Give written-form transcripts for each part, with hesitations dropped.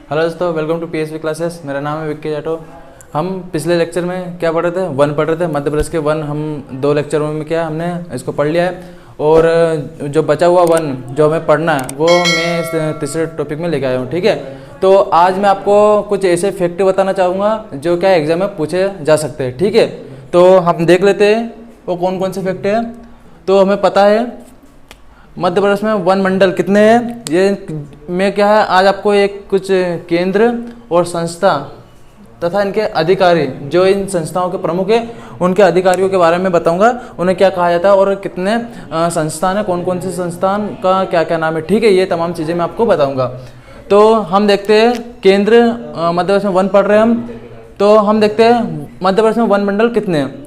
Hello दोस्तों, welcome to PSV classes. मेरा नाम है विक्की जाटो। हम पिछले लेक्चर में क्या पढ़ रहे थे? वन पढ़ रहे थे। मध्य प्रदेश के वन हम 2 लेक्चरों में क्या हमने इसको पढ़ लिया है, और जो बचा हुआ वन जो हमें पढ़ना है वो मैं इस तीसरे टॉपिक में लेके आया हूँ। ठीक है, तो आज मैं आपको कुछ ऐसे फैक्ट बताना चाहूँगा जो क्या एग्जाम में पूछे जा सकते हैं। ठीक है, तो हम देख लेते हैं वो कौन कौन से फैक्ट है। तो हमें पता है मध्य प्रदेश में वन मंडल कितने हैं। ये मैं क्या है आज आपको एक कुछ केंद्र और संस्था तथा इनके अधिकारी, जो इन संस्थाओं के प्रमुख हैं, उनके अधिकारियों के बारे में बताऊंगा, उन्हें क्या कहा जाता है और कितने संस्थान है, कौन कौन से संस्थान का क्या क्या नाम है। ठीक है, ये तमाम चीज़ें मैं आपको बताऊंगा। तो हम देखते हैं केंद्र मध्य प्रदेश में वन पढ़ रहे हैं हम, तो हम देखते हैं मध्य प्रदेश में वन मंडल कितने हैं।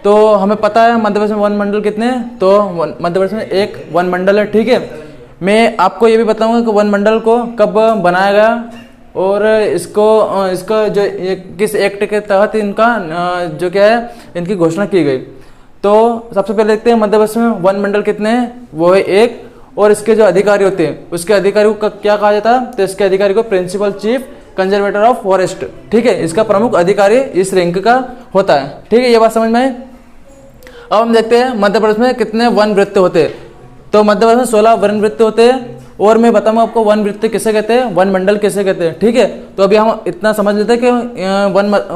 तो हमें पता है मध्य प्रदेश में वन मंडल कितने हैं, तो मध्य प्रदेश में एक वन मंडल है। ठीक है, मैं आपको ये भी बताऊंगा कि वन मंडल को कब बनाया गया और इसका जो किस एक्ट के तहत इनका जो क्या है इनकी घोषणा की गई। तो सबसे पहले देखते हैं मध्य प्रदेश में वन मंडल कितने हैं। वो है एक, और इसके जो अधिकारी होते हैं उसके अधिकारी को क्या कहा जाता है, तो इसके अधिकारी को principal chief conservator of forest. ठीक है, इसका प्रमुख अधिकारी इस रैंक का होता है। ठीक है, ये बात समझ में आई। अब हम देखते हैं मध्य प्रदेश में कितने वन वृत्त होते हैं। तो मध्य प्रदेश में 16 वन वृत्त होते हैं, और मैं बताऊंगा आपको वन वृत्त किसे कहते हैं, वन मंडल किसे कहते हैं। ठीक है, तो अभी हम इतना समझ लेते हैं कि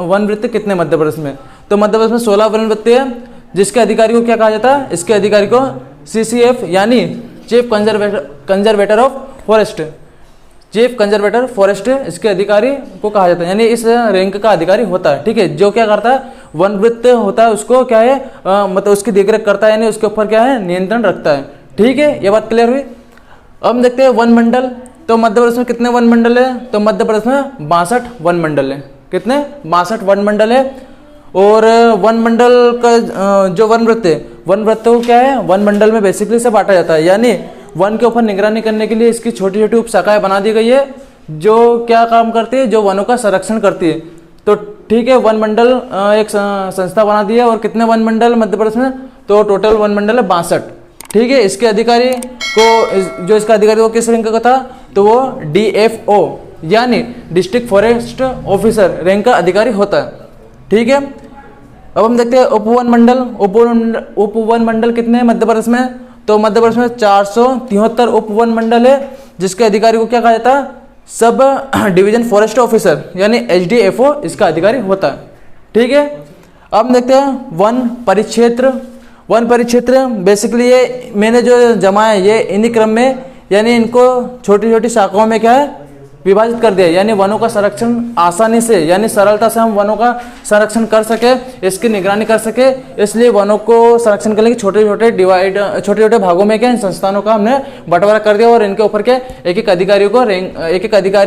वन वृत्त कितने मध्य प्रदेश में। तो मध्य प्रदेश में 16 वन वृत्त है, जिसके अधिकारी को क्या कहा जाता है, इसके अधिकारी को CCF यानी chief conservator of forest, chief conservator forest इसके अधिकारी को कहा जाता है, यानी इस रैंक का अधिकारी होता है। ठीक है, जो क्या करता है, वन वृत्त होता है उसको क्या है मतलब उसकी देखरेख करता है, यानी उसके ऊपर क्या है नियंत्रण रखता है। ठीक है, ये बात क्लियर हुई। अब हम देखते हैं वन मंडल। तो मध्य प्रदेश में कितने वन मंडल है, तो मध्य प्रदेश में 62 वन मंडल है। कितने? 62 वन मंडल है। और वन मंडल का जो वन वृत्त है, वन वृत्त को क्या है वन मंडल में बेसिकली से बांटा जाता है, यानी वन के ऊपर निगरानी करने के लिए इसकी छोटी छोटी उप शाखाएं बना दी गई है, जो क्या काम करती है, जो वनों का संरक्षण करती है। तो ठीक है, वन मंडल एक संस्था बना दी है। और कितने वन मंडल मध्य प्रदेश में, तो टोटल वन मंडल है 62। ठीक है, इसके अधिकारी को जो इसका अधिकारी वो किस रैंक का था, तो वो DFO यानी डिस्ट्रिक्ट फॉरेस्ट ऑफिसर रैंक का अधिकारी होता है। ठीक है, अब हम देखते हैं उपवन मंडल। उपवन मंडल कितने हैं मध्य प्रदेश में, तो मध्य प्रदेश में 473 उपवन मंडल है, जिसके अधिकारी को क्या कहा जाता है, सब डिवीजन फॉरेस्ट ऑफिसर यानी HDFO इसका अधिकारी होता है। ठीक है, अब हम देखते हैं वन परिक्षेत्र। वन परिक्षेत्र बेसिकली ये मैंने जो जमा है ये इन्हीं क्रम में, यानी इनको छोटी छोटी शाखाओं में क्या है विभाजित कर दिया, यानी वनों का संरक्षण आसानी से यानी सरलता से हम वनों का संरक्षण कर सके, इसकी निगरानी कर सके, इसलिए वनों को संरक्षण करने के छोटे छोटे भागों में क्या इन संस्थानों का हमने बंटवारा कर दिया, और इनके ऊपर क्या एक एक अधिकारी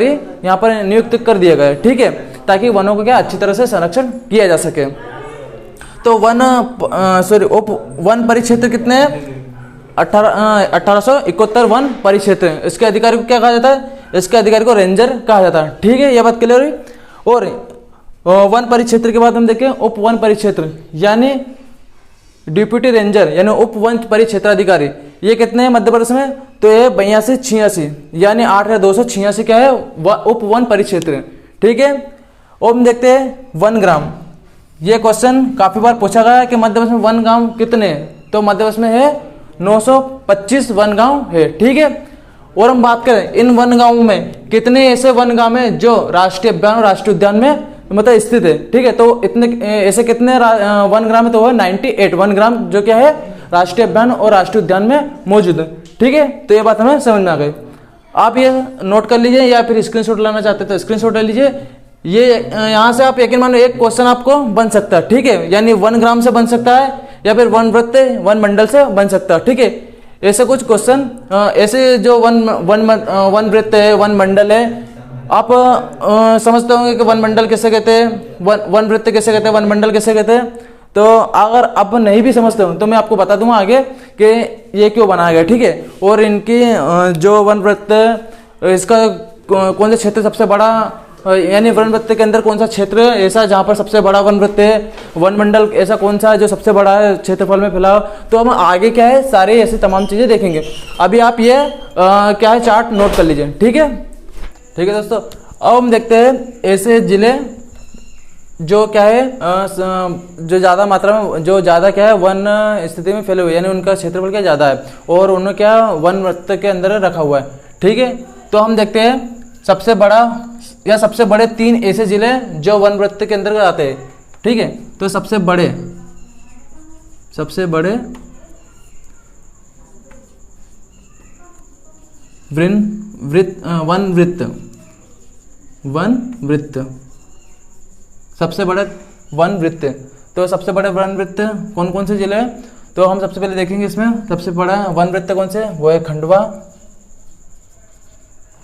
यहाँ पर नियुक्त कर दिए गए। ठीक है, ताकि वनों को क्या अच्छी तरह से संरक्षण किया जा सके। तो वन परिक्षेत्र कितने हैं, 1871 वन परिक्षेत्र। इसके अधिकारी को क्या कहा जाता है, इसके अधिकारी को रेंजर कहा जाता है। ठीक है, यह बात क्लियर हुई। और वन परिक्षेत्र के बाद हम देखें उप वन परिक्षेत्र यानी डिप्यूटी रेंजर यानी उप वन परिक्षेत्र अधिकारी। ये कितने हैं मध्य प्रदेश में, तो ये 82-86 यानी 8,286 क्या है उप वन परिक्षेत्र। ठीक है, और हम देखते हैं वन ग्राम। ये क्वेश्चन काफी बार पूछा गया है कि मध्य प्रदेश में वन गांव कितने हैं, तो मध्य प्रदेश में है 925 वन गांव है। ठीक है, और हम बात करें इन वन गांवों में कितने ऐसे वन गांव हैं जो राष्ट्रीय अभियान और राष्ट्रीय उद्यान में मतलब स्थित है। ठीक है, तो इतने ऐसे कितने वन ग्राम है, तो वह 98 वन ग्राम जो क्या है राष्ट्रीय अभियान और राष्ट्रीय उद्यान में मौजूद है। ठीक है, तो ये बात हमें समझ में आ गई। आप ये नोट कर लीजिए, या फिर स्क्रीनशॉट लाना चाहते तो स्क्रीनशॉट ले लीजिए। ये यहाँ से आप यकीन मानो एक क्वेश्चन आपको बन सकता है। ठीक है, यानी वन ग्राम से बन सकता है, या फिर वन वृत्त वन मंडल से बन सकता है। ठीक है, ऐसे कुछ क्वेश्चन ऐसे जो वन वृत्त है वन मंडल है, आप समझते होंगे कि वन मंडल किसे कहते हैं, वन वृत्त किसे कहते हैं, वन मंडल किसे कहते हैं। तो अगर आप नहीं भी समझते हो तो मैं आपको बता दूंगा आगे कि ये क्यों बनाया गया। ठीक है, और इनकी जो वन वृत्त इसका कौन सा क्षेत्र सबसे बड़ा, यानी वन वृत्त के अंदर कौन सा क्षेत्र ऐसा जहाँ पर सबसे बड़ा वन वृत्त है, वन मंडल ऐसा कौन सा है जो सबसे बड़ा है क्षेत्रफल में फैला। तो हम आगे क्या है सारे ऐसी तमाम चीजें देखेंगे। अभी आप ये क्या है चार्ट नोट कर लीजिए। ठीक है दोस्तों, अब हम देखते हैं ऐसे जिले जो क्या है जो ज़्यादा मात्रा में, जो ज़्यादा क्या है वन स्थिति में फैले हुए, यानी उनका क्षेत्रफल क्या ज़्यादा है और उन्हें क्या वन वृत्त के अंदर रखा हुआ है। ठीक है, तो हम देखते हैं सबसे बड़ा या सबसे बड़े 3 ऐसे जिले जो वन वृत्त के अंदर आते हैं। ठीक है, तो सबसे बड़े वन वृत्त, सबसे बड़े वन वृत्त। तो सबसे बड़े वन वृत्त कौन कौन से जिले हैं? तो हम सबसे पहले देखेंगे इसमें सबसे बड़ा वन वृत्त कौन से, वो है खंडवा।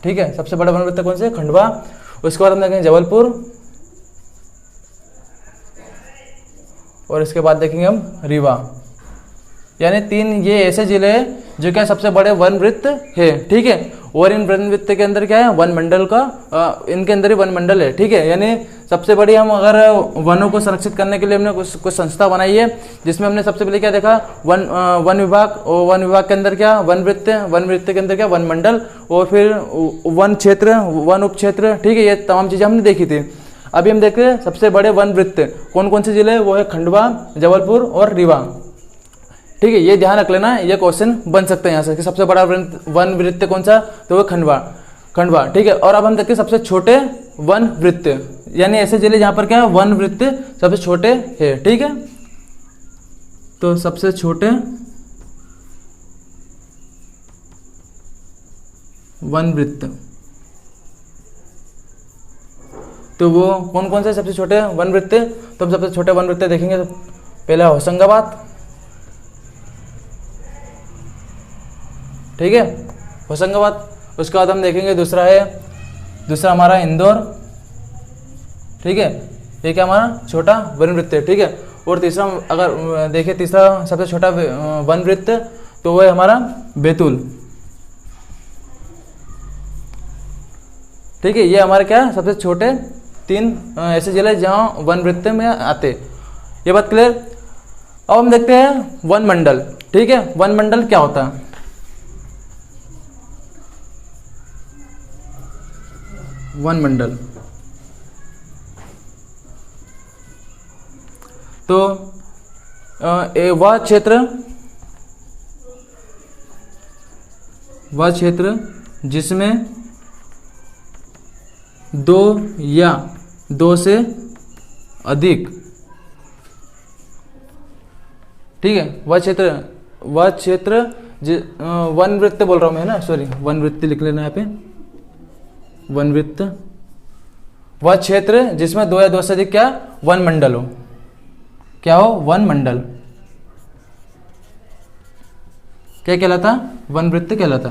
ठीक है, सबसे बड़ा वन वृत्त कौन से, खंडवा। उसके बाद हम देखेंगे जबलपुर, और इसके बाद देखेंगे हम रीवा। यानी 3 ये ऐसे जिले हैं जो क्या सबसे बड़े वन वृत्त है। ठीक है, और इन वन वृत्त के अंदर क्या है, वन मंडल का इनके अंदर ही वन मंडल है। ठीक है, यानी सबसे बड़ी हम अगर वनों को संरक्षित करने के लिए हमने कुछ संस्था बनाई है, जिसमें हमने सबसे पहले क्या देखा, वन विभाग, और वन विभाग के अंदर क्या वन वृत्त के अंदर क्या वन मंडल, और फिर वन क्षेत्र, वन उप क्षेत्र। ठीक है, ये तमाम चीज़ें हमने देखी थी। अभी हम देखते हैं सबसे बड़े वन वृत्त कौन कौन से जिले, वो है खंडवा, जबलपुर और रीवा। ठीक है, ये ध्यान रख लेना, ये क्वेश्चन बन सकता है यहाँ से कि सबसे बड़ा वन वृत्त कौन सा, तो वो खंडवा। ठीक है, और अब हम देखते हैं सबसे छोटे वन वृत्त, यानी ऐसे जिले जहाँ पर क्या वन वृत्त सबसे छोटे है। ठीक है, तो सबसे छोटे वन वृत्त, तो वो कौन कौन से सबसे छोटे वन वृत्त? तो हम सबसे छोटे वन वृत्त देखेंगे। पहला होशंगाबाद, ठीक है, होशंगाबाद। उसके बाद हम देखेंगे दूसरा हमारा इंदौर। ठीक है, ये क्या हमारा छोटा वन वृत्त है। ठीक है, और तीसरा अगर देखें तीसरा सबसे छोटा वन वृत्त, तो वो है हमारा बैतूल। ठीक है, ये हमारे क्या सबसे छोटे 3 ऐसे जिले जहाँ वन वृत्त में आते। ये बात क्लियर। अब हम देखते हैं वन मंडल। ठीक है, वन मंडल क्या होता है? वन मंडल, तो वह क्षेत्र जिसमें 2 या 2 से अधिक, ठीक है, वह क्षेत्र वन वृत्त बोल रहा हूं मैं, ना सॉरी, वन वृत्त लिख लेना यहाँ पे, वन वृत्त, वह क्षेत्र जिसमें 2 या 2 से अधिक क्या वन मंडल हो, क्या हो वन मंडल, क्या कहलाता? वन वृत्त कहलाता।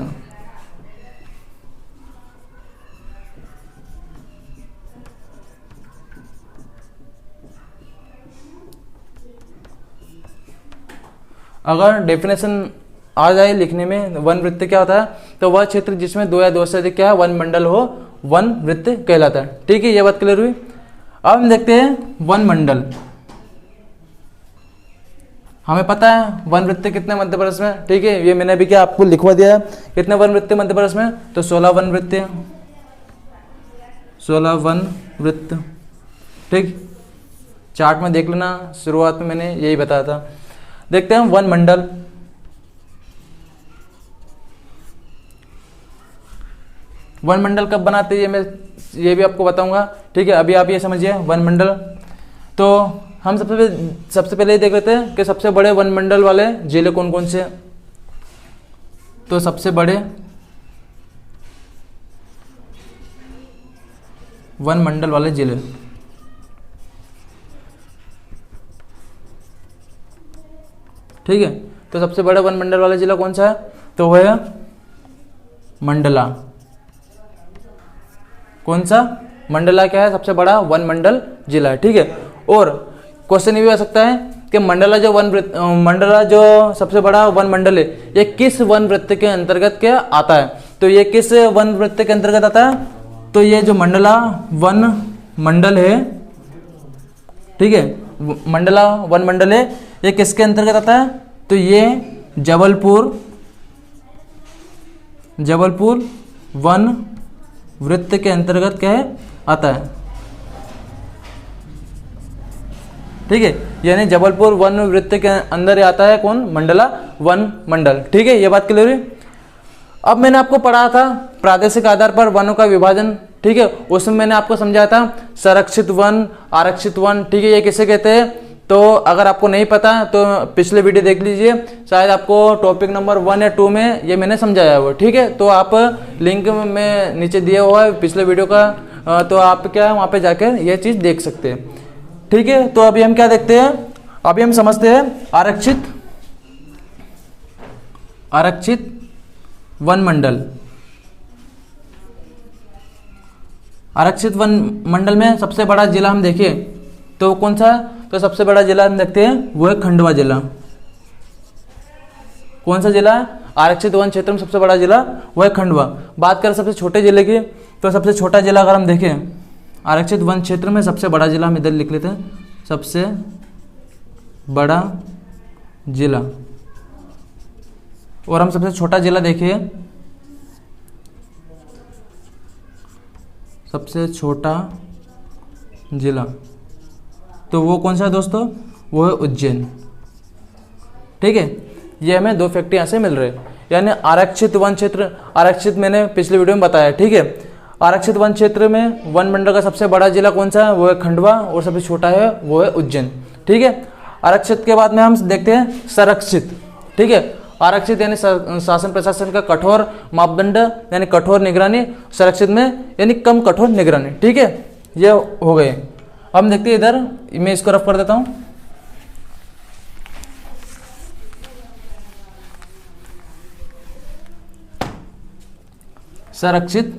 अगर डेफिनेशन आ जाए लिखने में वन वृत्त क्या होता है, तो वह क्षेत्र जिसमें 2 या 2 से अधिक क्या वन मंडल हो, वन वृत्त कहलाता है। ठीक है, ये बात क्लियर हुई। अब हम देखते हैं वन मंडल। हमें पता है वन वृत्त कितने मध्य प्रदेश में, ठीक है, ये मैंने अभी क्या आपको लिखवा दिया है, कितने वन वृत्त मध्य प्रदेश में, तो 16 वन वृत्त, 16 वन वृत्त। ठीक, चार्ट में देख लेना, शुरुआत में मैंने यही बताया था। देखते हैं वन मंडल। वन मंडल कब बनाते हैं ये भी आपको बताऊंगा। ठीक है, अभी आप ये समझिए वन मंडल। तो हम सबसे पहले देख लेते हैं कि सबसे बड़े वन मंडल वाले जिले कौन कौन से। तो सबसे बड़े वन मंडल वाले जिले, ठीक है, तो सबसे बड़ा वन मंडल वाला जिला कौन सा है, तो वह है मंडला। कौन सा? मंडला क्या है? सबसे बड़ा वन मंडल जिला है। ठीक है, और क्वेश्चन ये भी आ सकता है कि मंडला जो सबसे बड़ा वन मंडल है, ये किस वन वृत्त के अंतर्गत क्या आता है, तो ये किस वन वृत्त के अंतर्गत आता है, तो ये जो मंडला वन मंडल है, ठीक है, मंडला वन मंडल है, ये किसके अंतर्गत आता है, तो ये जबलपुर वन वृत्त के अंतर्गत क्या है आता है, ठीक है। यानी जबलपुर वन वृत्त के अंदर आता है कौन, मंडला वन मंडल, ठीक है। ये बात क्लियर हुई। अब मैंने आपको पढ़ा था प्रादेशिक आधार पर वनों का विभाजन, ठीक है। उसमें मैंने आपको समझाया था संरक्षित वन, आरक्षित वन, ठीक है। ये किसे कहते हैं, तो अगर आपको नहीं पता तो पिछले वीडियो देख लीजिए, शायद आपको टॉपिक नंबर 1 या 2 में ये मैंने समझाया हुआ, ठीक है। तो आप लिंक में नीचे दिया हुआ है पिछले वीडियो का, तो आप क्या वहाँ पे जाकर ये चीज़ देख सकते हैं, ठीक है। तो अभी हम क्या देखते हैं, अभी हम समझते हैं आरक्षित वन मंडल। आरक्षित वन मंडल में सबसे बड़ा जिला हम देखिए तो कौन सा, तो सबसे बड़ा जिला हम देखते हैं वो है खंडवा जिला। कौन सा जिला, आरक्षित वन क्षेत्र में सबसे बड़ा जिला वो है खंडवा। बात करें सबसे छोटे जिले की, तो सबसे छोटा जिला अगर हम देखें आरक्षित वन क्षेत्र में सबसे बड़ा जिला हम इधर लिख लेते हैं, सबसे बड़ा जिला। और हम सबसे छोटा जिला देखिए, सबसे छोटा जिला तो वो कौन सा है दोस्तों, वो है उज्जैन, ठीक है। ये हमें 2 फैक्ट यहाँ से मिल रहे हैं। यानी आरक्षित वन क्षेत्र, आरक्षित मैंने पिछले वीडियो में बताया, ठीक है। आरक्षित वन क्षेत्र में वन मंडल का सबसे बड़ा जिला कौन सा है, वो है खंडवा, और सबसे छोटा है वो है उज्जैन, ठीक है। आरक्षित के बाद में हम देखते हैं संरक्षित, ठीक है। आरक्षित यानी शासन प्रशासन का कठोर मापदंड यानी कठोर निगरानी, संरक्षित में यानी कम कठोर निगरानी, ठीक है। ये हो गए। हम देखते हैं इधर, मैं इसको रफ कर देता हूं। संरक्षित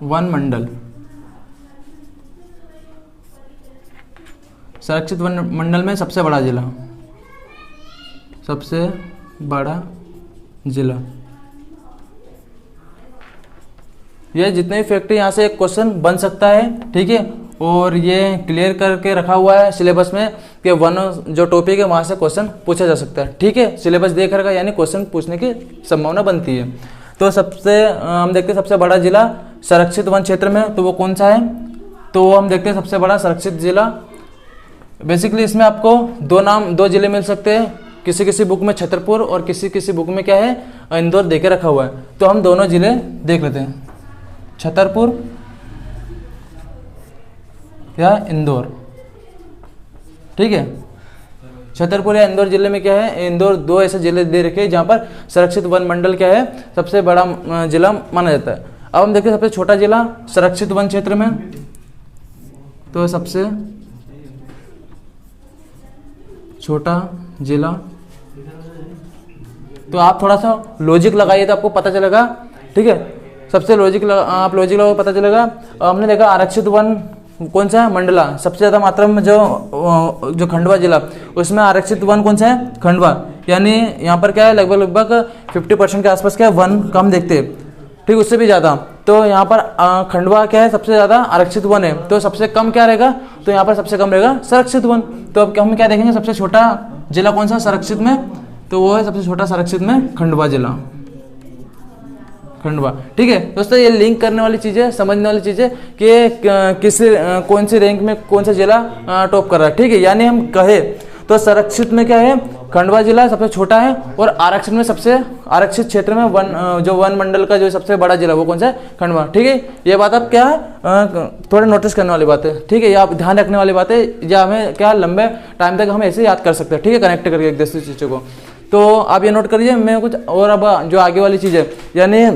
वन मंडल, संरक्षित वन मंडल में सबसे बड़ा जिला, सबसे बड़ा जिला। ये जितने भी फैक्ट यहाँ से एक क्वेश्चन बन सकता है, ठीक है। और ये क्लियर करके रखा हुआ है सिलेबस में कि वन जो टॉपिक है वहाँ से क्वेश्चन पूछा जा सकता है, ठीक है। सिलेबस देख रखा यानी क्वेश्चन पूछने की संभावना बनती है। तो सबसे हम देखते हैं सबसे बड़ा जिला संरक्षित वन क्षेत्र में, तो वो कौन सा है, तो हम देखते हैं सबसे बड़ा संरक्षित जिला। बेसिकली इसमें आपको 2 जिले मिल सकते हैं, किसी किसी बुक में छतरपुर और किसी किसी बुक में क्या है इंदौर देके रखा हुआ है। तो हम दोनों जिले देख लेते हैं, छतरपुर या इंदौर, ठीक है। छतरपुर या इंदौर जिले में क्या है, इंदौर 2 ऐसे जिले दे रखे हैं जहाँ पर संरक्षित वन मंडल क्या है सबसे बड़ा जिला माना जाता है। अब हम देखते हैं सबसे छोटा जिला संरक्षित वन क्षेत्र में, तो सबसे छोटा जिला, तो आप थोड़ा सा लॉजिक लगाइए तो आपको पता चलेगा, ठीक है। सबसे आप लॉजिक लगाओ पता चलेगा। हमने देखा आरक्षित वन कौन सा है, मंडला। सबसे ज़्यादा मात्रा में जो खंडवा जिला, उसमें आरक्षित वन कौन सा है, खंडवा। यानी यहाँ पर क्या है लगभग 50% के आसपास क्या है वन कम देखते हैं, ठीक, उससे भी ज़्यादा। तो यहाँ पर खंडवा क्या है सबसे ज़्यादा आरक्षित वन है, तो सबसे कम क्या रहेगा, तो यहाँ पर सबसे कम रहेगा संरक्षित वन। तो अब हम क्या देखेंगे, सबसे छोटा जिला कौन सा संरक्षित में, तो वो है सबसे छोटा संरक्षित में खंडवा जिला, खंडवा, ठीक है। दोस्तों ये लिंक करने वाली चीज़ें, समझने वाली चीज़ें कि कौन सी रैंक में कौन सा जिला टॉप कर रहा है, ठीक है। यानी हम कहे तो संरक्षित में क्या है खंडवा जिला सबसे छोटा है, और आरक्षित में सबसे आरक्षित क्षेत्र में वन मंडल का जो सबसे बड़ा जिला वो कौन सा है, खंडवा, ठीक है। ये बात आप क्या थोड़ा नोटिस करने वाली बात है, ठीक है। ये आप ध्यान रखने वाली बात है, या हमें क्या लंबे टाइम तक हम ऐसे याद कर सकते हैं, ठीक है, कनेक्ट करके एक दूसरी चीज़ों को। तो आप ये नोट करिए। मैं कुछ और अब जो आगे वाली चीज़ है, यानी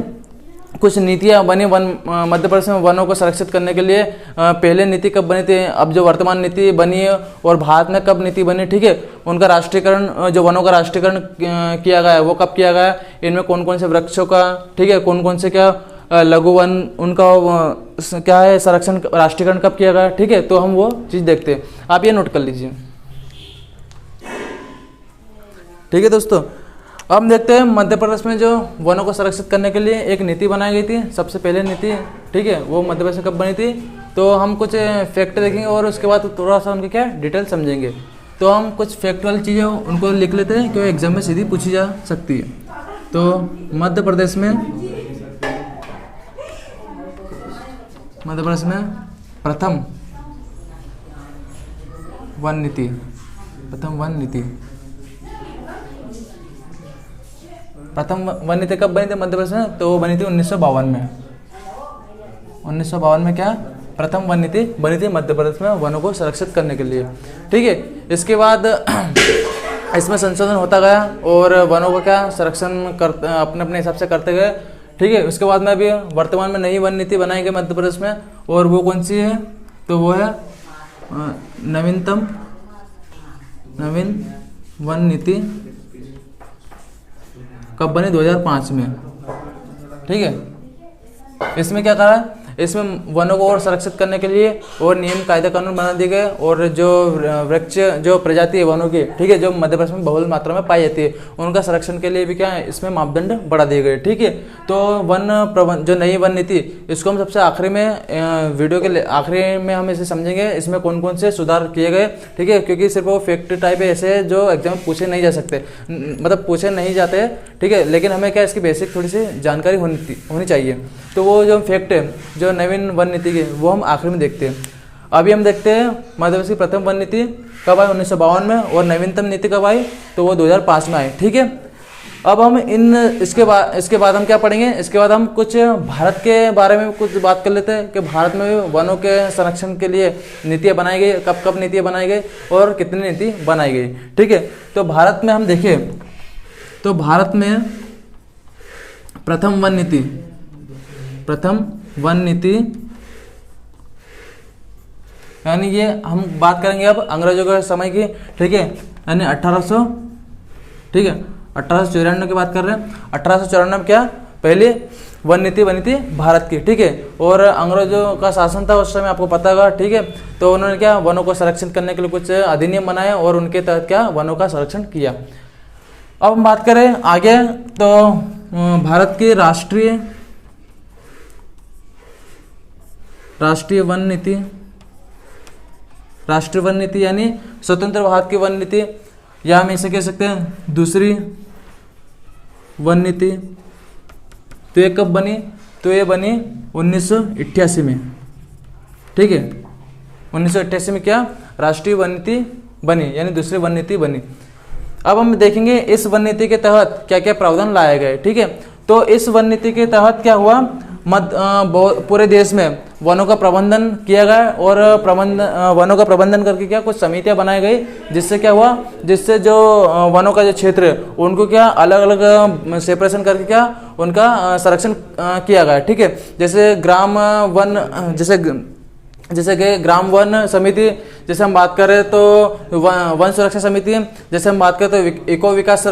कुछ नीतियाँ बनी मध्य प्रदेश में वनों को संरक्षित करने के लिए। पहले नीति कब बनी थी, अब जो वर्तमान नीति बनी है, और भारत में कब नीति बनी, ठीक है। उनका राष्ट्रीयकरण, जो वनों का राष्ट्रीयकरण किया गया है वो कब किया गया है, इनमें कौन कौन से वृक्षों का, ठीक है, कौन कौन से क्या लघु वन, उनका क्या है संरक्षण, राष्ट्रीयकरण कब किया गया, ठीक है। तो हम वो चीज़ देखते हैं, आप ये नोट कर लीजिए, ठीक है दोस्तों। अब हम देखते हैं मध्य प्रदेश में जो वनों को संरक्षित करने के लिए एक नीति बनाई गई थी, सबसे पहले नीति, ठीक है, वो मध्य प्रदेश में कब बनी थी। तो हम कुछ फैक्ट देखेंगे और उसके बाद थोड़ा सा उनके क्या डिटेल समझेंगे। तो हम कुछ फैक्ट वाली चीज़ें उनको लिख लेते हैं क्योंकि एग्जाम में सीधी पूछी जा सकती है। तो मध्य प्रदेश में प्रथम वन नीति कब बनी थी मध्य प्रदेश में? तो वो बनी थी 1952 में। 1952 में क्या प्रथम वन नीति बनी थी मध्य प्रदेश में वनों को संरक्षित करने के लिए। ठीक है, इसके बाद इसमें संशोधन होता गया और वनों का क्या संरक्षण अपने अपने हिसाब से करते गए। ठीक है, उसके बाद में अभी वर्तमान में नई वन नीति बनाई गई मध्य प्रदेश में, और वो कौन सी है? तो वो है नवीन वन नीति। कब बनी? 2005 में। ठीक है, इसमें क्या करा? इसमें वनों को और संरक्षित करने के लिए और नियम कायदे कानून बना दिए गए, और जो वृक्ष जो प्रजाति है वनों की, ठीक है, जो मध्य प्रदेश में बहुल मात्रा में पाई जाती है, उनका संरक्षण के लिए भी क्या है इसमें मापदंड बढ़ा दिए गए। ठीक है, तो जो नई वन नीति, इसको हम सबसे आखिरी में वीडियो के आखिरी में हम इसे समझेंगे, इसमें कौन कौन से सुधार किए गए। ठीक है, क्योंकि सिर्फ वो फैक्ट टाइप ऐसे है जो एग्जाम में पूछे नहीं जा सकते, मतलब पूछे नहीं जाते। ठीक है, लेकिन हमें क्या इसकी बेसिक थोड़ी सी जानकारी होनी चाहिए। तो वो जो फैक्ट है जो नवीन वन नीति के, वो हम आखिर में देखते हैं। अभी हम देखते हैं मध्य प्रदेश की प्रथम वन नीति कब आई? 1952 में। और नवीनतम नीति कब आई? तो वो 2005 में आई। ठीक है, अब हम इसके बाद हम क्या पढ़ेंगे? इसके बाद हम कुछ भारत के बारे में कुछ बात कर लेते हैं कि भारत में भी वनों के संरक्षण के लिए नीतियाँ बनाई गई, कब कब नीतियाँ बनाई गई और कितनी नीति बनाई गई। ठीक है, तो भारत में हम देखें तो भारत में प्रथम वन नीति यानी ये हम बात करेंगे अब अंग्रेजों के समय की। ठीक है, यानी 1894 की बात कर रहे हैं। 1894 में क्या पहली वन नीति बनी थी भारत की। ठीक है, और अंग्रेजों का शासन था उस समय, आपको पता होगा। ठीक है, तो उन्होंने क्या वनों को संरक्षित करने के लिए कुछ अधिनियम बनाए और उनके तहत क्या वनों का संरक्षण किया। अब हम बात करें आगे, तो भारत की राष्ट्रीय वन नीति यानी स्वतंत्र भारत की वन नीति, या हम इसे कह सकते हैं दूसरी वन नीति। तो ये कब बनी? तो ये बनी 1988 में। ठीक है, 1988 में क्या राष्ट्रीय वन नीति बनी, यानी दूसरी वन नीति बनी। अब हम देखेंगे इस वन नीति के तहत क्या क्या प्रावधान लाए गए। ठीक है, तो इस वन नीति के तहत क्या हुआ? पूरे देश में वनों का प्रबंधन किया गया, और वनों का प्रबंधन करके क्या कुछ समितियां बनाई गई, जिससे क्या हुआ, जिससे जो वनों का जो क्षेत्र है उनको क्या अलग अलग सेपरेशन करके क्या उनका संरक्षण किया गया। ठीक है, जैसे ग्राम ग्राम वन समिति, जैसे हम बात करें तो वन सुरक्षा समिति, जैसे हम बात करें तो इको विकास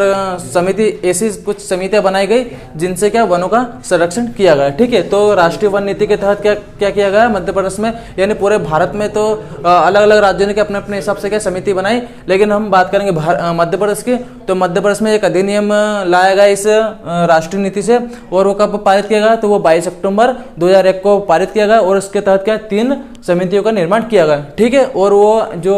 समिति, ऐसी कुछ समितियां बनाई गई जिनसे क्या वनों का संरक्षण किया गया। ठीक है, तो राष्ट्रीय वन नीति के तहत क्या किया गया मध्य प्रदेश में, यानी पूरे भारत में तो अलग अलग राज्यों ने अपने अपने हिसाब से क्या समिति बनाई, लेकिन हम बात करेंगे मध्य प्रदेश की। तो मध्य प्रदेश में एक अधिनियम लाया गया इस राष्ट्रीय नीति से, और वो कब पारित किया गया? तो वो 22 अक्टूबर 2001 को पारित किया गया, और उसके तहत क्या 3 समितियों का निर्माण किया गया। ठीक है, और वो जो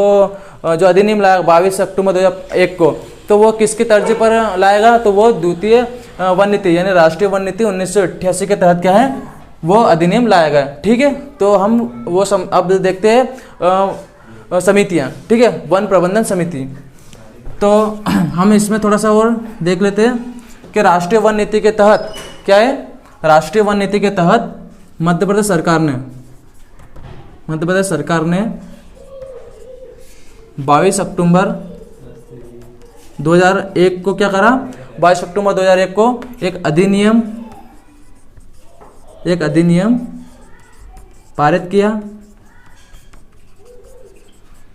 अधिनियम लाया 22 अक्टूबर 2001 को, तो वो किसके तर्ज पर लाएगा? तो वो द्वितीय वन नीति यानी राष्ट्रीय वन नीति 1988 के तहत क्या है वो अधिनियम लाया गया। ठीक है, तो हम वो अब देखते हैं समितियां। ठीक है, वन प्रबंधन समिति। तो हम इसमें थोड़ा सा और देख लेते हैं कि राष्ट्रीय वन नीति के तहत क्या है। राष्ट्रीय वन नीति के तहत मध्य प्रदेश सरकार ने 22 अक्टूबर 2001 को क्या करा? 22 अक्टूबर 2001 को एक अधिनियम पारित किया,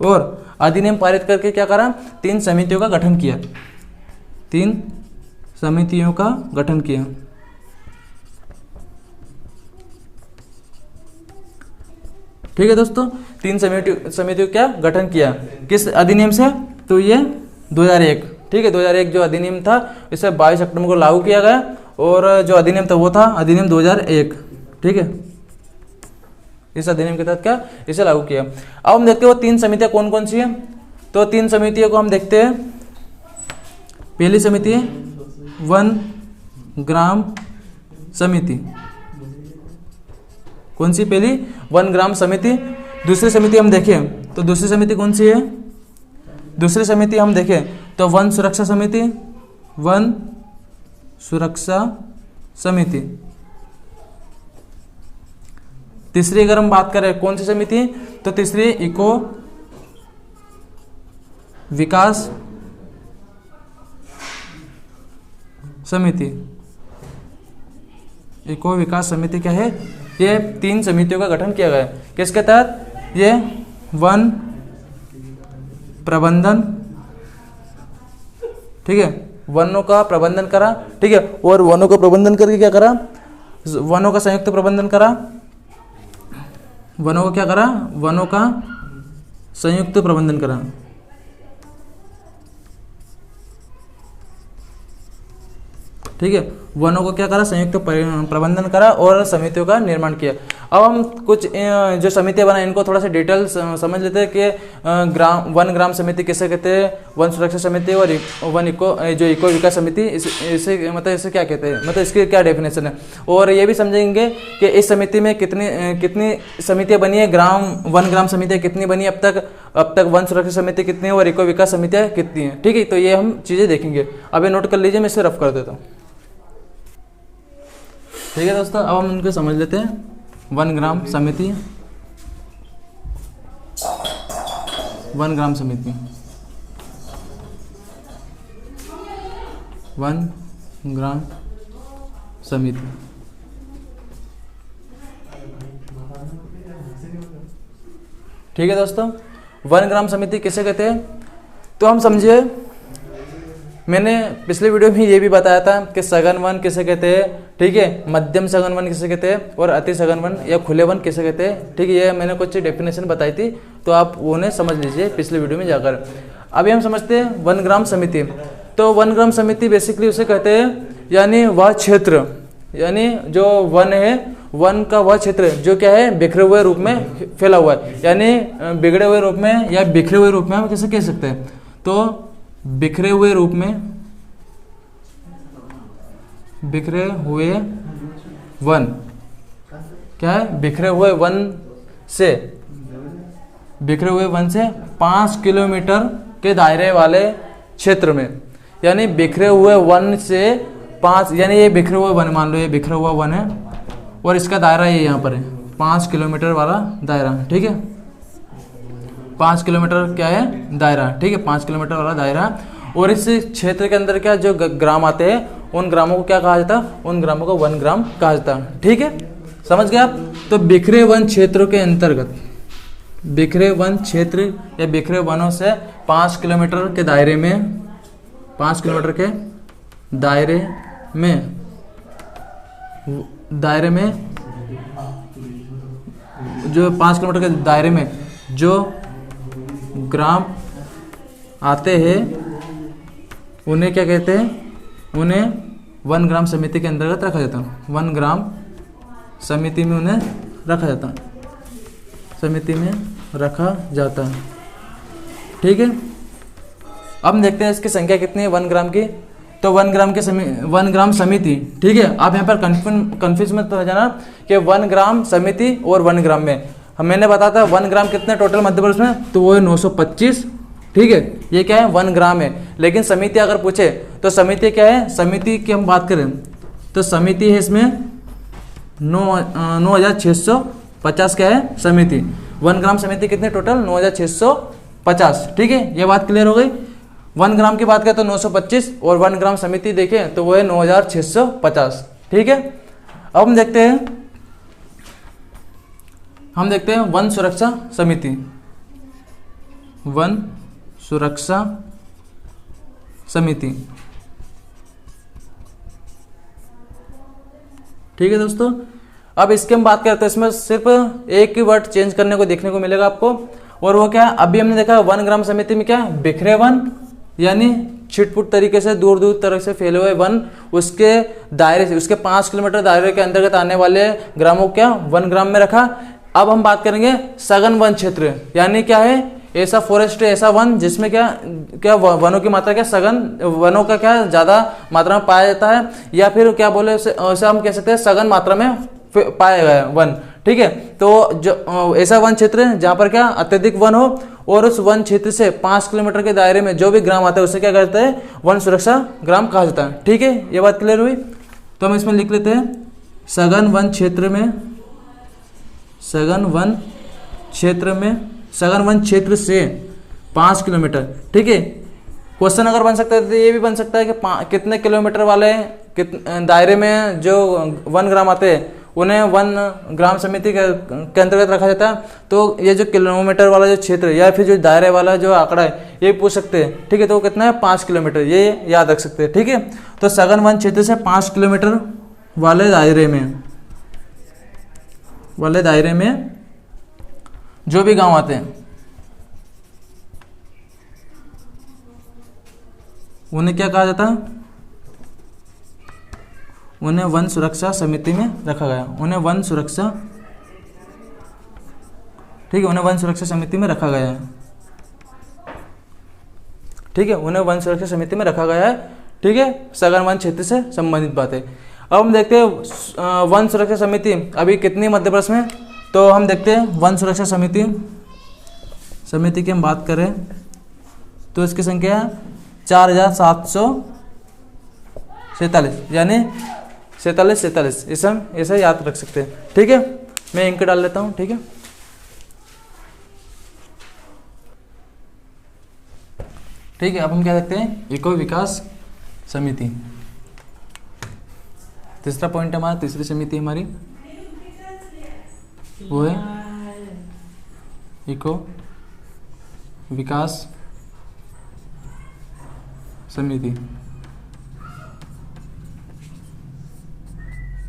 और अधिनियम पारित करके क्या करा? 3 समितियों का गठन किया। 3 समितियों का गठन किया। ठीक है दोस्तों, 3 समितियों क्या गठन किया, किस अधिनियम से? तो ये 2001। ठीक है, 2001 जो अधिनियम था इसे 22 अक्टूबर को लागू किया गया, और जो अधिनियम था वो था अधिनियम 2001। ठीक है, इस अधिनियम के तहत क्या इसे लागू किया। अब हम देखते हैं वो 3 समितियां कौन कौन सी है। तो 3 समितियों को हम देखते हैं। पहली समिति वन ग्राम समिति। कौन सी? पहली वन ग्राम समिति। दूसरी समिति हम देखें तो दूसरी समिति कौन सी है? दूसरी समिति हम देखें तो वन सुरक्षा समिति, वन सुरक्षा समिति। तीसरी अगर हम बात करें कौन सी समिति, तो तीसरी इको विकास समिति। इको विकास समिति क्या है? ये 3 समितियों का गठन किया गया है। किसके तहत? ये वन प्रबंधन, ठीक है, वनों का प्रबंधन करा, ठीक है, और वनों का प्रबंधन करके क्या करा? वनों का संयुक्त प्रबंधन करा। वनों का क्या करा? वनों का संयुक्त प्रबंधन करा। ठीक है, वनों को क्या करा? संयुक्त प्रबंधन करा और समितियों का निर्माण किया। अब हम कुछ जो समितियां बनाई इनको थोड़ा सा डिटेल समझ लेते हैं कि वन ग्राम समिति किसे कहते हैं, वन सुरक्षा समिति और वन इको जो इको विकास समिति इसे मतलब इसे क्या कहते हैं, मतलब इसकी क्या डेफिनेशन है। और ये भी समझेंगे कि इस समिति में कितनी समितियां बनी है, वन ग्राम समितियां कितनी बनी अब तक वन सुरक्षा समिति कितनी है और इको विकास समितियां कितनी है। ठीक है, तो ये हम चीज़ें देखेंगे। अब ये नोट कर लीजिए, मैं इसे रफ कर देता हूँ। ठीक है दोस्तों, अब हम इनको समझ लेते हैं। वन ग्राम समिति, वन ग्राम समिति, वन ग्राम समिति। ठीक है दोस्तों, वन ग्राम समिति किसे कहते हैं? तो हम समझिए, मैंने पिछले वीडियो में ये भी बताया था कि सघन वन किसे कहते हैं, ठीक है, मध्यम सघन वन किसे कहते हैं और अति सघन वन या खुले वन किसे कहते हैं। ठीक है, ये मैंने कुछ डेफिनेशन बताई थी, तो आप उन्हें समझ लीजिए पिछले वीडियो में जाकर। अभी हम समझते हैं वन ग्राम समिति। तो वन ग्राम समिति बेसिकली उसे कहते हैं, यानी वह क्षेत्र, यानी जो वन है, वन का वह क्षेत्र जो क्या है, बिखरे हुए रूप में फैला हुआ है, यानी बिगड़े हुए रूप में या बिखरे हुए रूप में हम कैसे कह सकते हैं। तो बिखरे हुए रूप में, बिखरे हुए वन क्या है? बिखरे हुए वन से, बिखरे हुए वन से 5 किलोमीटर के दायरे वाले क्षेत्र में, यानी बिखरे हुए वन से 5, यानी ये बिखरे हुए वन, मान लो ये बिखरा हुआ वन है और इसका दायरा ये यहाँ पर है 5 किलोमीटर वाला दायरा। ठीक है, 5 किलोमीटर क्या है? दायरा। ठीक है, 5 किलोमीटर वाला दायरा। और इस क्षेत्र के अंदर क्या जो ग्राम आते हैं, उन ग्रामों को क्या कहा जाता? उन ग्रामों को वन ग्राम कहा जाता। ठीक है, समझ गए आप? तो बिखरे वन क्षेत्रों के अंतर्गत, बिखरे वन क्षेत्र या बिखरे वनों से 5 किलोमीटर के दायरे में, 5 किलोमीटर के दायरे में जो 5 किलोमीटर के दायरे में जो ग्राम आते हैं उन्हें क्या कहते हैं? उन्हें वन ग्राम समिति के अंतर्गत रखा जाता है। वन ग्राम समिति में उन्हें रखा जाता है, समिति में रखा जाता है। ठीक है, अब हम देखते हैं इसकी संख्या कितनी है वन ग्राम की। तो वन ग्राम समिति, ठीक है, आप यहाँ पर कंफ्यूज मत हो जाना कि वन ग्राम समिति और वन ग्राम में मैंने बताया था वन ग्राम कितने टोटल मध्य प्रदेश में, तो वो है 925। ठीक है, ये क्या है? वन ग्राम है। लेकिन समिति अगर पूछे तो समिति क्या है? समिति की हम बात करें तो समिति है इसमें 9650 क्या है? समिति। वन ग्राम समिति कितने टोटल? 9650। ठीक है, ये बात क्लियर हो गई। वन ग्राम की बात करें तो 925 और वन ग्राम समिति देखें तो वो है 9650। ठीक है, अब हम देखते हैं वन सुरक्षा समिति। वन सुरक्षा समिति। ठीक है दोस्तों, अब इसके हम बात करते हैं, इसमें सिर्फ एक ही वर्ड चेंज करने को देखने को मिलेगा आपको, और वो क्या? अभी हमने देखा वन ग्राम समिति में क्या? बिखरे वन, यानी छिटपुट तरीके से दूर दूर तरह से फैले हुए वन, उसके दायरे से, उसके 5 किलोमीटर दायरे के अंतर्गत आने वाले ग्रामों को क्या? वन ग्राम में रखा। अब हम बात करेंगे सघन वन क्षेत्र, यानी क्या है? ऐसा फॉरेस्ट, ऐसा वन जिसमें क्या क्या वनों की मात्रा क्या सघन वनों का क्या ज़्यादा मात्रा में पाया जाता है, या फिर क्या बोले उसे हम कह सकते हैं सघन मात्रा में पाया गया है वन। ठीक है, तो जो ऐसा वन क्षेत्र है जहाँ पर क्या अत्यधिक वन हो, और उस वन क्षेत्र से 5 किलोमीटर के दायरे में जो भी ग्राम आता है उसे क्या कहते हैं, वन सुरक्षा ग्राम कहा जाता है। ठीक है, ये बात क्लियर हुई। तो हम इसमें लिख लेते हैं सघन वन क्षेत्र में, सघन वन क्षेत्र से 5 किलोमीटर। ठीक है, क्वेश्चन अगर बन सकता है तो ये भी बन सकता है कि कितने किलोमीटर वाले दायरे में जो वन ग्राम आते हैं उन्हें वन ग्राम समिति के अंतर्गत रखा जाता है। तो ये जो किलोमीटर वाला जो क्षेत्र या फिर जो दायरे वाला जो आंकड़ा है ये पूछ सकते हैं। ठीक है, तो वो कितना है, 5 किलोमीटर, ये याद रख सकते हैं। ठीक है, तो सघन वन क्षेत्र से 5 किलोमीटर वाले दायरे में जो भी गांव आते हैं उन्हें क्या कहा जाता है, उन्हें वन सुरक्षा समिति में रखा गया, उन्हें वन सुरक्षा, ठीक है, उन्हें वन सुरक्षा समिति में रखा गया है। ठीक है, उन्हें वन सुरक्षा समिति में रखा गया है। ठीक है, सघन वन क्षेत्र से संबंधित बातें। अब हम देखते हैं वन सुरक्षा समिति अभी कितनी मध्य प्रदेश में, तो हम देखते हैं वन सुरक्षा समिति की हम बात करें तो इसकी संख्या 4747, यानी 47, इसे हम ऐसे याद रख सकते हैं। ठीक है, मैं इंक डाल लेता हूँ। ठीक है, ठीक है, अब हम क्या देखते हैं, इको विकास समिति। तीसरा पॉइंट हमारा, तीसरी समिति हमारी वो है इको विकास समिति।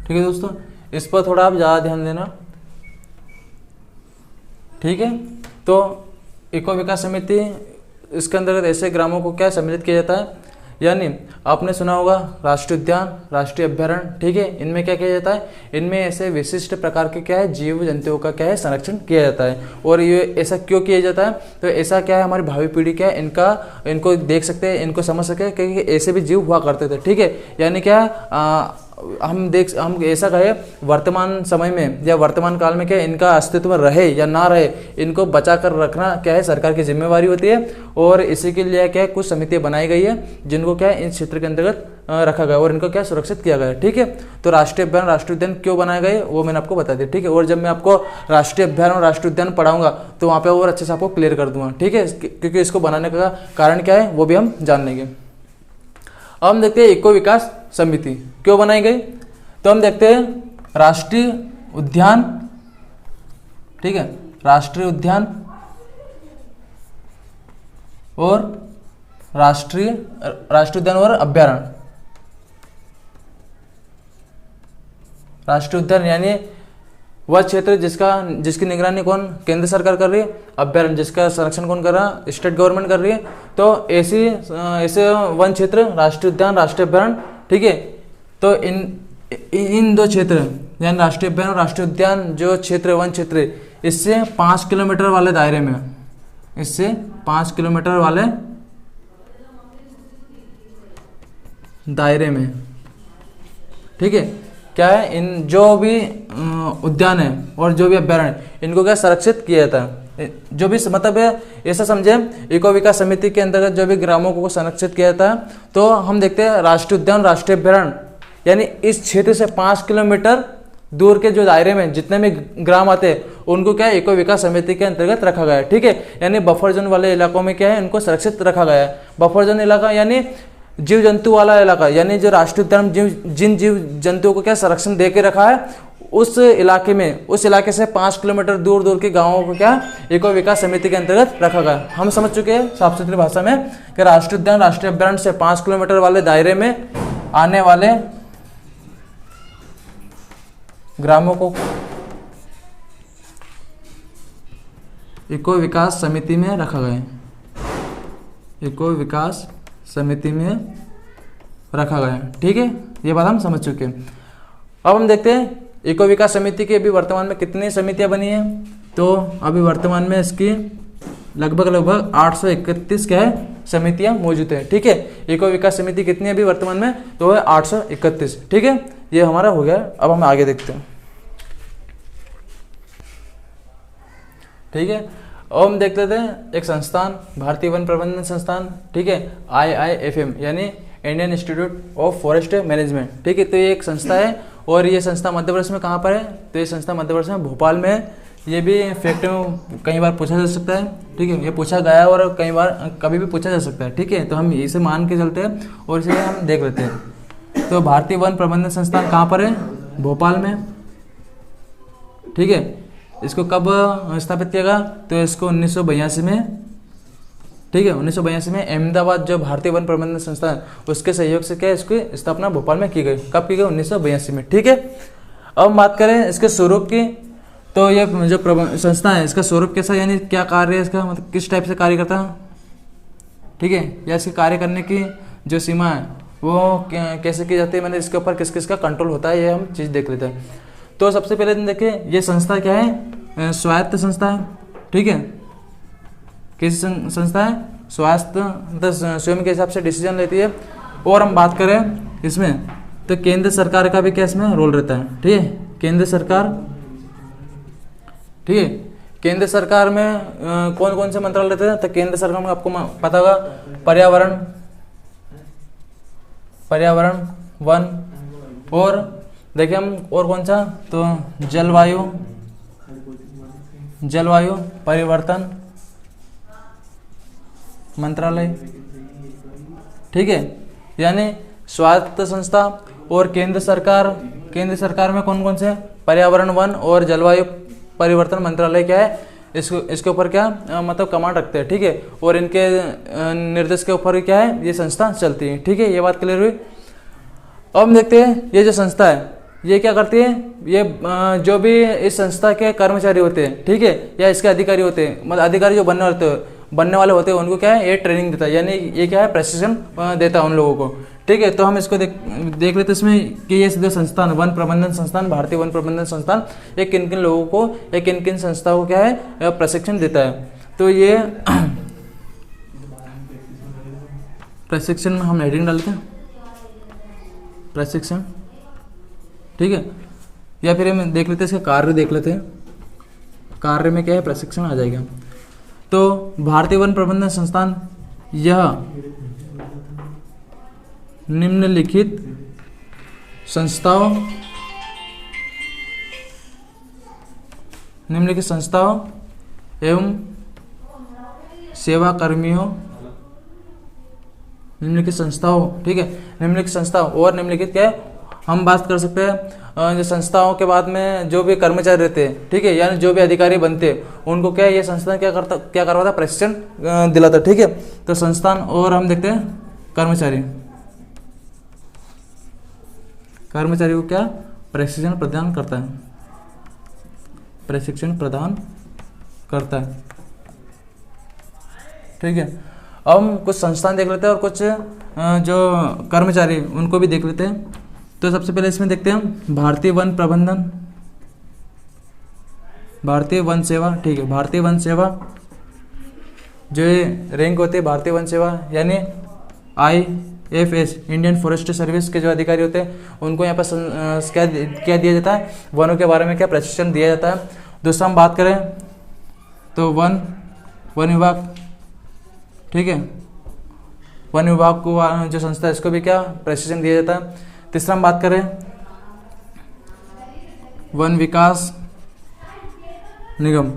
ठीक है दोस्तों, इस पर थोड़ा आप ज़्यादा ध्यान देना। ठीक है, तो इको विकास समिति इसके अंतर्गत ऐसे ग्रामों को क्या सम्मिलित किया जाता है, यानी आपने सुना होगा राष्ट्रीय उद्यान, राष्ट्रीय अभ्यारण्य। ठीक है, इनमें क्या किया जाता है, इनमें ऐसे विशिष्ट प्रकार के क्या है, जीव जंतुओं का क्या है, संरक्षण किया जाता है। और ये ऐसा क्यों किया जाता है, तो ऐसा क्या है, हमारी भावी पीढ़ी क्या है, इनको देख सकते हैं, इनको समझ सके क्योंकि ऐसे भी जीव हुआ करते थे। ठीक है, यानी क्या हम ऐसा कहे वर्तमान समय में या वर्तमान काल में क्या इनका अस्तित्व में रहे या ना रहे, इनको बचा कर रखना क्या है सरकार की जिम्मेवारी होती है। और इसी के लिए क्या है कुछ समितियां बनाई गई है जिनको क्या है इस क्षेत्र के अंतर्गत रखा गया और इनको क्या सुरक्षित किया गया। ठीक है, तो राष्ट्रीय अभ्यारण्य, राष्ट्रीय उद्यान क्यों बनाए गए वो मैंने आपको बता दिया। ठीक है, और जब मैं आपको राष्ट्रीय अभ्यारण्य और राष्ट्रीय उद्यान पढ़ाऊंगा तो वहाँ पे और अच्छे से आपको क्लियर कर दूंगा। ठीक है, क्योंकि इसको बनाने का कारण क्या है वो भी हम जान लेंगे। अब हम देखते हैं इको विकास समिति क्यों बनाई गई, तो हम देखते हैं राष्ट्रीय उद्यान। ठीक है, राष्ट्रीय उद्यान और राष्ट्रीय उद्यान और अभ्यारण्य। राष्ट्रीय उद्यान यानी वह क्षेत्र जिसकी निगरानी कौन, केंद्र सरकार कर रही है। अभ्यारण्य जिसका संरक्षण कौन कर रहा है, स्टेट गवर्नमेंट कर रही है। तो ऐसे वन क्षेत्र राष्ट्रीय उद्यान, राष्ट्रीय अभ्यारण्य। ठीक है, तो इन दो क्षेत्र यानी राष्ट्रीय अभ्यारण्य और राष्ट्रीय उद्यान जो क्षेत्र वन क्षेत्र इससे 5 किलोमीटर वाले दायरे में, इससे 5 किलोमीटर वाले दायरे में। ठीक है, क्या है, इन जो भी उद्यान है और जो भी अभ्यारण्य इनको क्या संरक्षित किया जाता है। जो भी मतलब है ऐसा समझे इको विकास समिति के अंतर्गत जो भी ग्रामों को संरक्षित किया जाता है। तो हम देखते हैं राष्ट्रीय उद्यान, राष्ट्रीय अभ्यारण्य यानी इस क्षेत्र से 5 किलोमीटर दूर के जो दायरे में जितने भी ग्राम आते हैं उनको क्या है इको विकास समिति के अंतर्गत रखा गया है। ठीक है, यानी बफर जोन वाले इलाकों में क्या है इनको सुरक्षित रखा गया है। बफर जोन इलाका यानी जीव जंतु वाला इलाका, यानी जो राष्ट्रीय उद्यान जिन जीव जंतुओं को क्या संरक्षण दे के रखा है उस इलाके से 5 किलोमीटर दूर दूर के गांवों को क्या इको विकास समिति के अंतर्गत रखा गया। हम समझ चुके हैं साफ सुथरी भाषा में कि राष्ट्रीय उद्यान, राष्ट्रीय अभ्यारण्य से 5 किलोमीटर वाले दायरे में आने वाले ग्रामों को इको विकास समिति में रखा गया है। इको विकास समिति में रखा गया है। ठीक है, ये बात हम समझ चुके हैं। अब हम देखते हैं इको विकास समिति की अभी वर्तमान में कितनी समितियां बनी हैं। तो अभी वर्तमान में इसकी लगभग 831 क्या है समितियां मौजूद है। ठीक है, इको विकास समिति कितनी है अभी वर्तमान में, तो है 831। ठीक है, ये हमारा हो गया। अब हम आगे देखते हैं। ठीक है, अब हम देख लेते हैं एक संस्थान, भारतीय वन प्रबंधन संस्थान। ठीक है, IIFM यानी Indian institute of forest management. ठीक है, तो ये एक संस्था है और ये संस्था मध्य प्रदेश में कहाँ पर है, तो ये संस्था मध्य प्रदेश में भोपाल में है। ये भी फैक्ट में कई बार पूछा जा सकता है। ठीक है, ये पूछा गया और कई बार कभी भी पूछा जा सकता है। ठीक है, तो हम इसे मान के चलते हैं और इसे हम देख लेते हैं। तो भारतीय वन प्रबंधन संस्थान कहाँ पर है, भोपाल में। ठीक है, इसको कब स्थापित किया गया, तो इसको 1982 में। ठीक है, 1982 में अहमदाबाद जो भारतीय वन प्रबंधन संस्थान है उसके सहयोग से क्या है इसकी स्थापना भोपाल में की गई। कब की गई, 1982 में। ठीक है, अब हम बात करें इसके स्वरूप की, तो ये जो संस्था है इसका स्वरूप कैसा, यानी क्या कार्य है इसका, मतलब किस टाइप से कार्य करता है। ठीक है, या इसके कार्य करने की जो सीमा है वो कैसे की जाती है, मतलब इसके ऊपर किस किस का कंट्रोल होता है, ये हम चीज़ देख लेते हैं। तो सबसे पहले देखिए ये संस्था क्या है, स्वायत्त संस्था है। ठीक है, कैसी संस्था है, स्वायत्त, मतलब स्वयं के हिसाब से डिसीजन लेती है। और हम बात करें इसमें तो केंद्र सरकार का भी क्या इसमें रोल रहता है। ठीक है, केंद्र सरकार। ठीक है, केंद्र सरकार में कौन कौन से मंत्रालय रहते हैं, तो केंद्र सरकार में आपको पता होगा पर्यावरण, वन, और देखिए हम और कौन सा, तो जलवायु परिवर्तन मंत्रालय। ठीक है, यानी स्वायत्त संस्था और केंद्र सरकार में कौन कौन से, पर्यावरण, वन और जलवायु परिवर्तन मंत्रालय क्या है, इसके ऊपर क्या मतलब कमांड रखते हैं। ठीक है, और इनके निर्देश के ऊपर क्या है ये संस्था चलती है। ठीक है, ये बात क्लियर हुई। अब हम देखते हैं ये जो संस्था है ये क्या करती है, ये जो भी इस संस्था के कर्मचारी होते हैं, ठीक है, या इसके अधिकारी होते हैं, मतलब अधिकारी जो बनने वाले होते हैं उनको क्या है ये ट्रेनिंग देता है, यानी ये क्या है प्रशिक्षण देता है उन लोगों को। ठीक है, तो हम इसको देख लेते इसमें कि ये जो संस्थान वन प्रबंधन संस्थान, भारतीय वन प्रबंधन संस्थान, ये किन किन लोगों को, ये किन किन संस्थाओं को क्या है प्रशिक्षण देता है। तो ये प्रशिक्षण में हम हेडिंग डालते हैं प्रशिक्षण। ठीक है, या फिर हम देख लेते हैं इसका कार्य, देख लेते हैं कार्य में क्या है प्रशिक्षण आ जाएगा। तो भारतीय वन प्रबंधन संस्थान यह निम्नलिखित संस्थाओं एवं सेवा कर्मियों, निम्नलिखित संस्थाओं, ठीक है, निम्नलिखित संस्थाओं और निम्नलिखित क्या है हम बात कर सकते हैं जो संस्थाओं के बाद में जो भी कर्मचारी रहते हैं, ठीक है, यानी जो भी अधिकारी बनते हैं उनको क्या है ये संस्थान क्या करवाता प्रशिक्षण दिलाता। ठीक है, तो संस्थान और हम देखते हैं कर्मचारी को क्या प्रशिक्षण प्रदान करता है। ठीक है, अब हम कुछ संस्थान देख लेते हैं और कुछ जो कर्मचारी उनको भी देख लेते हैं। तो सबसे पहले इसमें देखते हैं हम भारतीय वन प्रबंधन, भारतीय वन सेवा। ठीक है, भारतीय वन सेवा जो रैंक होते हैं भारतीय वन सेवा यानी IFS इंडियन फॉरेस्ट सर्विस के जो अधिकारी होते हैं उनको यहाँ पर क्या दिया जाता है, वनों के बारे में क्या प्रशिक्षण दिया जाता है। दूसरा हम बात करें तो वन विभाग, ठीक है, वन विभाग को जो संस्था है इसको भी क्या प्रशिक्षण दिया जाता है। तीसरा हम बात करें वन विकास निगम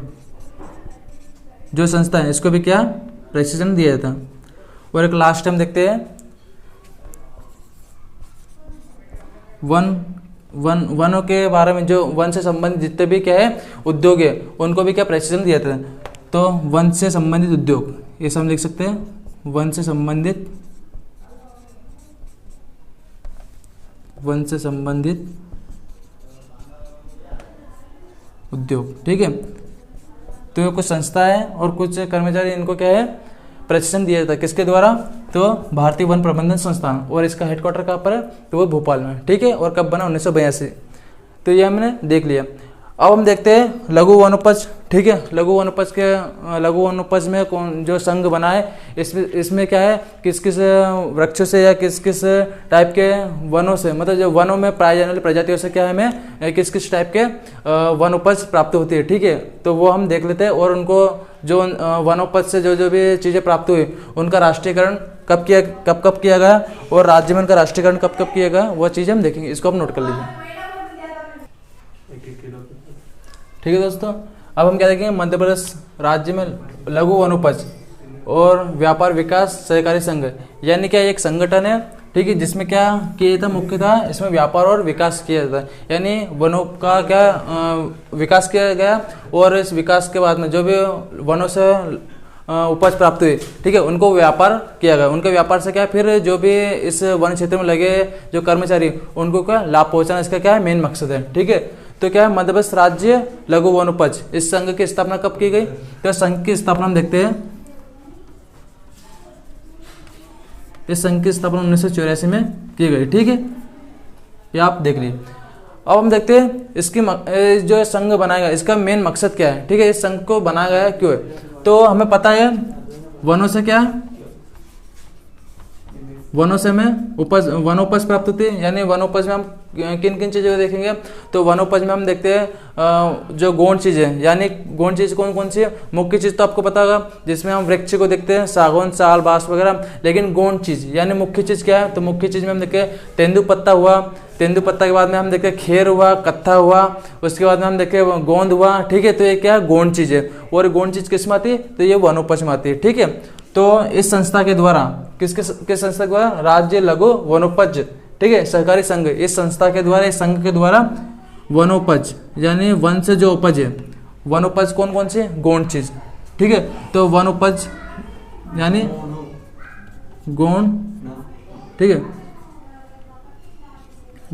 जो संस्था है इसको भी क्या प्रशिक्षण दिया जाता है। और एक लास्ट टाइम देखते हैं वनों के बारे में, जो वन से संबंधित जितने भी क्या है उद्योग है उनको भी क्या प्रशिक्षण दिया जाता है। तो वन से संबंधित उद्योग ये सब लिख सकते हैं, वन से संबंधित उद्योग। ठीक है, तो ये कुछ संस्था है और कुछ कर्मचारी इनको क्या है प्रशिक्षण दिया जाता है, किसके द्वारा, तो भारतीय वन प्रबंधन संस्थान, और इसका हेडक्वार्टर कहाँ पर है, तो वो भोपाल में। ठीक है, और कब बना 1982। तो ये हमने देख लिया। अब हम देखते हैं लघु वनोपज। ठीक है, लघु वनोपज में कौन जो संघ बना है, इसमें क्या है, किस किस वृक्षों से या किस किस टाइप के वनों से, मतलब जो वनों में पाए जाने वाली प्रजातियों से क्या है, हमें किस किस टाइप के वनोपज प्राप्त होती है। ठीक है, तो वो हम देख लेते हैं, और उनको जो वनोपज से जो जो भी चीज़ें प्राप्त हुई उनका राष्ट्रीयकरण कब किया गया, और राज्य में उनका राष्ट्रीयकरण कब किया गया, वो चीज़ हम देखेंगे। इसको आप नोट कर लीजिए। ठीक है दोस्तों, अब हम क्या देखेंगे, मध्य प्रदेश राज्य में लघु वनोपज और व्यापार विकास सहकारी संघ, यानी क्या एक संगठन है। ठीक है, जिसमें क्या किया जाता है, मुख्यतः इसमें व्यापार और विकास किया जाता है, यानी वनों का क्या विकास किया गया, और इस विकास के बाद में जो भी वनों से उपज प्राप्त हुई, ठीक है, उनको व्यापार किया गया। उनके व्यापार से क्या, फिर जो भी इस वन क्षेत्र में लगे जो कर्मचारी, उनको क्या लाभ पहुंचाना, इसका क्या है मेन मकसद है। ठीक है, तो क्या है, मध्य प्रदेश राज्य लघु वनोपज, इस संघ की स्थापना कब की गई, तो संघ की स्थापना हम देखते हैं, इस संघ की स्थापना 1984 में की गई। ठीक है, ये आप देख लीजिए। अब हम देखते हैं इसकी जो संघ बनाया गया, इसका मेन मकसद क्या है। ठीक है, इस संघ को बनाया गया क्यों है, तो हमें पता है वनों से क्या, वनों से हमें वनोपज प्राप्त होती है, यानी वनोपज में हम किन किन चीज़ों को देखेंगे, तो वनोपज में हम देखते हैं जो गौण चीज़ें, यानी गौण चीज़ कौन कौन सी है, मुख्य चीज़ तो आपको पता होगा, जिसमें हम वृक्ष को देखते हैं, सागौन, साल, बांस वगैरह, लेकिन गौण चीज़ यानी मुख्य चीज़ क्या है, तो मुख्य चीज़ में हम देखते हैं तेंदुपत्ता हुआ, तेंदुपत्ता के बाद में हम देखते हैं खेर हुआ, कत्था हुआ, उसके बाद में हम देखते हैं गोंद हुआ। ठीक है, तो ये क्या है, गौण चीज़ है, और गौण चीज़ किस में आती है, तो ये वनोपज में आती है। ठीक है, तो इस संस्था के द्वारा किस संस्था के द्वारा, राज्य लघु वनोपज, ठीक है, सहकारी संघ, इस संस्था के द्वारा, इस संघ के द्वारा वनोपज यानी वन से जो उपज है, वनोपज कौन कौन सी, गौण चीज। ठीक है, तो वनोपज यानी गौण, ठीक है,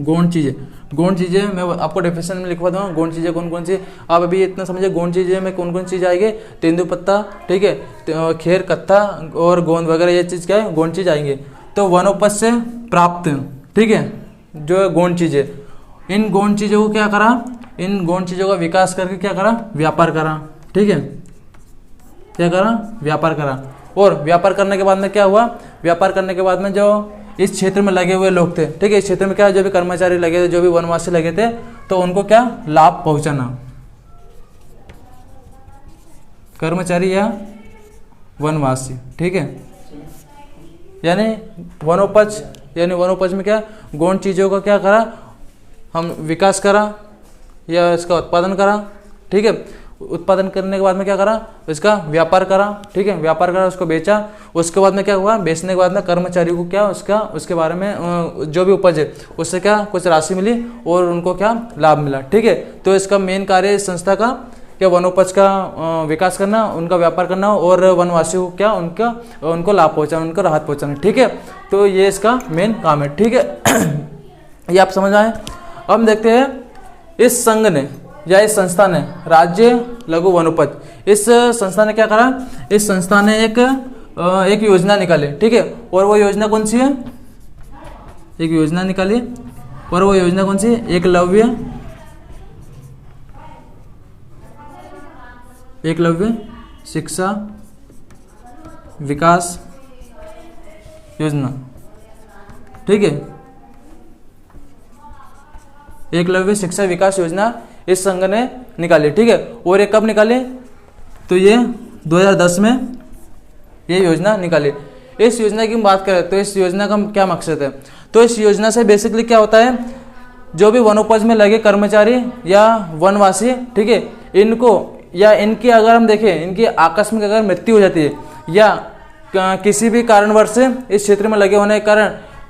गौण चीजें, गौण चीजें मैं आपको डेफिनेशन में लिखवा दूंगा, गौण चीजें कौन कौन सी, आप अभी इतना समझे, गौण चीजें में कौन कौन चीज आएंगे, तेंदुपत्ता, ठीक है, खेर, कत्था और गोंद वगैरह, ये चीज क्या है, गौण चीज आएंगे। तो वनोपज से प्राप्त, ठीक है, जो गौण चीजें, इन गौण चीजों को क्या करा, इन गौण चीजों का विकास करके क्या करा, व्यापार करा। ठीक है, क्या करा, व्यापार करा, और व्यापार करने के बाद में क्या हुआ, व्यापार करने के बाद में जो इस क्षेत्र में लगे हुए लोग थे, ठीक है, इस क्षेत्र में क्या जो भी कर्मचारी लगे थे, जो भी वनवासी लगे थे, तो उनको क्या लाभ पहुंचाना, कर्मचारी या वनवासी। ठीक है, यानी वनोपज में क्या गौण चीजों का क्या करा, हम विकास करा या इसका उत्पादन करा। ठीक है, उत्पादन करने के बाद में क्या करा, इसका व्यापार करा। ठीक है, व्यापार करा, उसको बेचा, उसके बाद में क्या हुआ, बेचने के बाद में कर्मचारी को क्या उसके बारे में जो भी उपज है उससे क्या कुछ राशि मिली और उनको क्या लाभ मिला। ठीक है, तो इसका मेन कार्य इस संस्था का क्या वनोपज का विकास करना, उनका व्यापार करना, और वनवासियों को क्या उनको लाभ पहुंचाना, उनको राहत पहुंचाना। ठीक है, तो ये इसका मेन काम है। ठीक है, ये आप समझ आए। अब हम देखते हैं इस संघ ने या इस संस्था ने, राज्य लघु वनोपज, इस संस्था ने क्या करा, इस संस्था ने एक योजना निकाली। ठीक है, और वो योजना कौन सी है, एक योजना निकाली, और वो योजना कौन सी है, एकलव्य शिक्षा विकास योजना। ठीक है, एकलव्य शिक्षा विकास योजना इस संघ ने निकाली। ठीक है, और ये कब निकाली, तो ये 2010 में ये योजना निकाली। इस योजना की बात करें तो इस योजना का क्या मकसद है, तो इस योजना से बेसिकली क्या होता है, जो भी वनोपज में लगे कर्मचारी या वनवासी, ठीक है, इनको या इनकी अगर हम देखें, इनकी आकस्मिक अगर मृत्यु हो जाती है या किसी भी कारणवश से इस क्षेत्र में लगे होने के कारण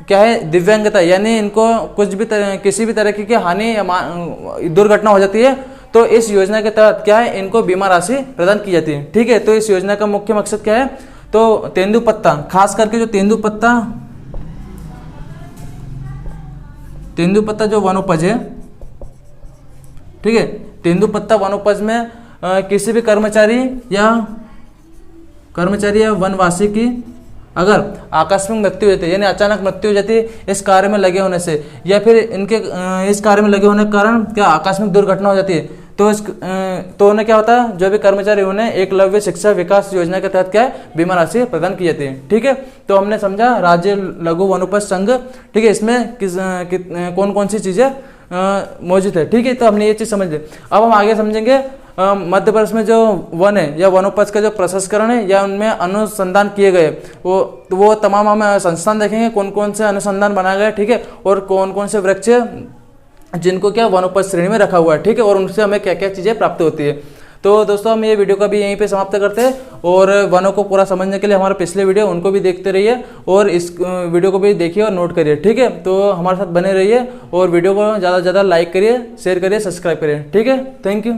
क्या है, दिव्यांगता, यानी इनको कुछ भी किसी भी तरह की हानि या दुर्घटना हो जाती है, तो इस योजना के तहत क्या है, इनको बीमा राशि प्रदान की जाती है। ठीक है, तो इस योजना का मुख्य मकसद क्या है, तो तेंदुपत्ता, खास करके जो तेंदुपत्ता जो वनोपज है, ठीक है, तेंदुपत्ता वनोपज में किसी भी कर्मचारी या वनवासी की अगर आकस्मिक मृत्यु हो जाती है, यानी अचानक मृत्यु हो जाती है इस कार्य में लगे होने से, या फिर इनके इस कार्य में लगे होने के कारण क्या आकस्मिक दुर्घटना हो जाती है, तो उन्हें क्या होता है, जो भी कर्मचारी उन्हें एकलव्य शिक्षा विकास योजना के तहत क्या है, बीमा राशि प्रदान की जाती है। ठीक है, तो हमने समझा राज्य लघु वनोपज संघ। ठीक है, इसमें कौन कौन सी चीजें मौजूद है। ठीक है, तो हमने ये चीज समझ ली। अब हम आगे समझेंगे मध्य प्रदेश में जो वन है या वनोपज का जो प्रसंस्करण है या उनमें अनुसंधान किए गए वो तमाम हम संस्थान देखेंगे, कौन कौन से अनुसंधान बनाए गए। ठीक है, और कौन कौन से वृक्ष जिनको क्या वनोपज श्रेणी में रखा हुआ है। ठीक है, और उनसे हमें क्या क्या चीजें प्राप्त होती है। तो दोस्तों हम ये वीडियो का भी यहीं पे समाप्त करते हैं, और वनों को पूरा समझने के लिए हमारे पिछले वीडियो उनको भी देखते रहिए और इस वीडियो को भी देखिए और नोट करिए। ठीक है, तो हमारे साथ बने रहिए और वीडियो को ज़्यादा से ज़्यादा लाइक करिए, शेयर करिए, सब्सक्राइब करिए। ठीक है, थैंक यू।